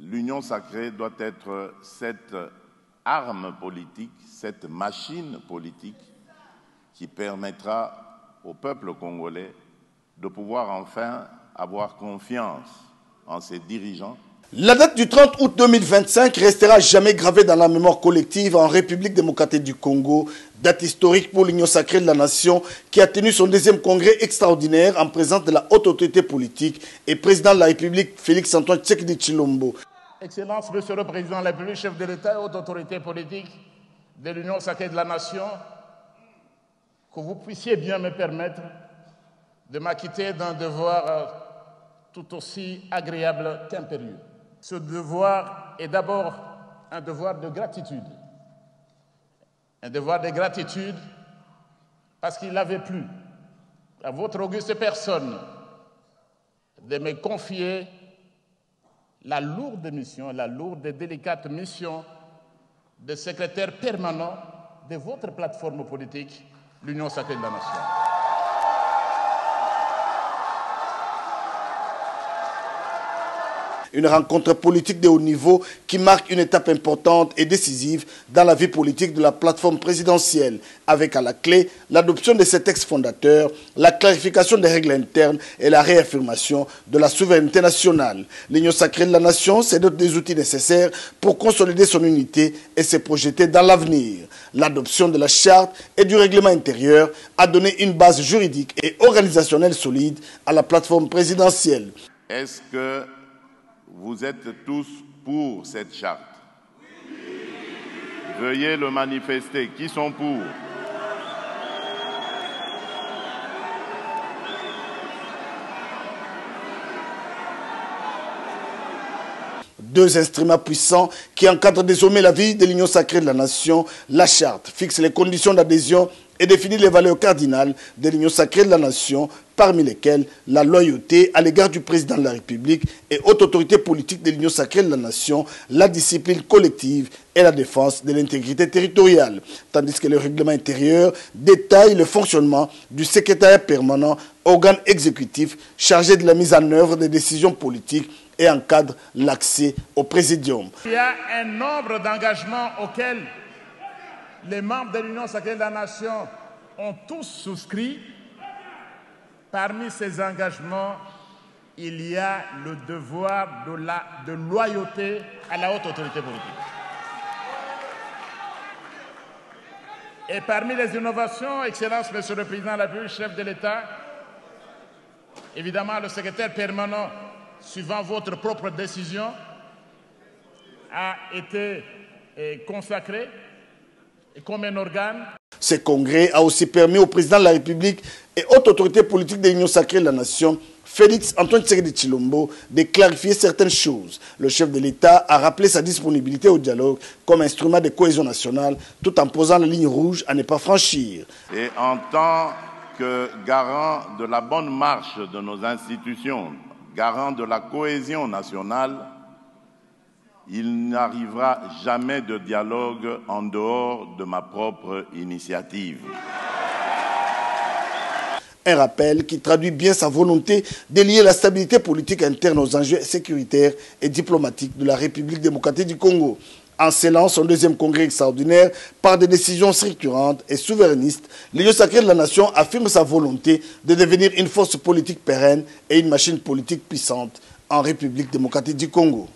l'union sacrée doit être cette arme politique, cette machine politique qui permettra au peuple congolais de pouvoir enfin avoir confiance en ses dirigeants. La date du 30 août 2025 restera jamais gravée dans la mémoire collective en République démocratique du Congo, date historique pour l'Union sacrée de la nation qui a tenu son deuxième congrès extraordinaire en présence de la haute autorité politique et président de la République Félix-Antoine Tshisekedi Tshilombo. Excellence, Monsieur le Président de la République, chef de l'État et haute autorité politique de l'Union sacrée de la nation, que vous puissiez bien me permettre de m'acquitter d'un devoir tout aussi agréable qu'impérieux. Ce devoir est d'abord un devoir de gratitude. Un devoir de gratitude parce qu'il avait plu à votre auguste personne de me confier la lourde mission, la lourde et délicate mission de secrétaire permanent de votre plateforme politique, l'Union sacrée de la nation. Une rencontre politique de haut niveau qui marque une étape importante et décisive dans la vie politique de la plateforme présidentielle, avec à la clé l'adoption de ses textes fondateurs, la clarification des règles internes et la réaffirmation de la souveraineté nationale. L'Union sacrée de la nation se dote des outils nécessaires pour consolider son unité et se projeter dans l'avenir. L'adoption de la charte et du règlement intérieur a donné une base juridique et organisationnelle solide à la plateforme présidentielle. Est-ce que vous êtes tous pour cette charte? Veuillez le manifester. Qui sont pour? Deux instruments puissants qui encadrent désormais la vie de l'Union sacrée de la nation. La charte fixe les conditions d'adhésion et définit les valeurs cardinales de l'Union sacrée de la nation, parmi lesquelles la loyauté à l'égard du président de la République et haute autorité politique de l'Union sacrée de la nation, la discipline collective et la défense de l'intégrité territoriale. Tandis que le règlement intérieur détaille le fonctionnement du secrétariat permanent, organe exécutif chargé de la mise en œuvre des décisions politiques et encadre l'accès au présidium. Il y a un nombre d'engagements auxquels les membres de l'Union sacrée de la nation ont tous souscrit. Parmi ces engagements, il y a le devoir de loyauté à la haute autorité politique. Et parmi les innovations, Excellence, Monsieur le Président de la République, chef de l'État, évidemment, le secrétaire permanent, suivant votre propre décision, a été consacré comme un organe. Ce congrès a aussi permis au président de la République et haute autorité politique de l'Union sacrée de la nation, Félix-Antoine Tshisekedi Tshilombo, de clarifier certaines choses. Le chef de l'État a rappelé sa disponibilité au dialogue comme instrument de cohésion nationale, tout en posant la ligne rouge à ne pas franchir. Et en tant que garant de la bonne marche de nos institutions, garant de la cohésion nationale, il n'arrivera jamais de dialogue en dehors de ma propre initiative. Un rappel qui traduit bien sa volonté de lier la stabilité politique interne aux enjeux sécuritaires et diplomatiques de la République démocratique du Congo. En scellant son deuxième congrès extraordinaire par des décisions structurantes et souverainistes, l'Union sacrée de la nation affirme sa volonté de devenir une force politique pérenne et une machine politique puissante en République démocratique du Congo.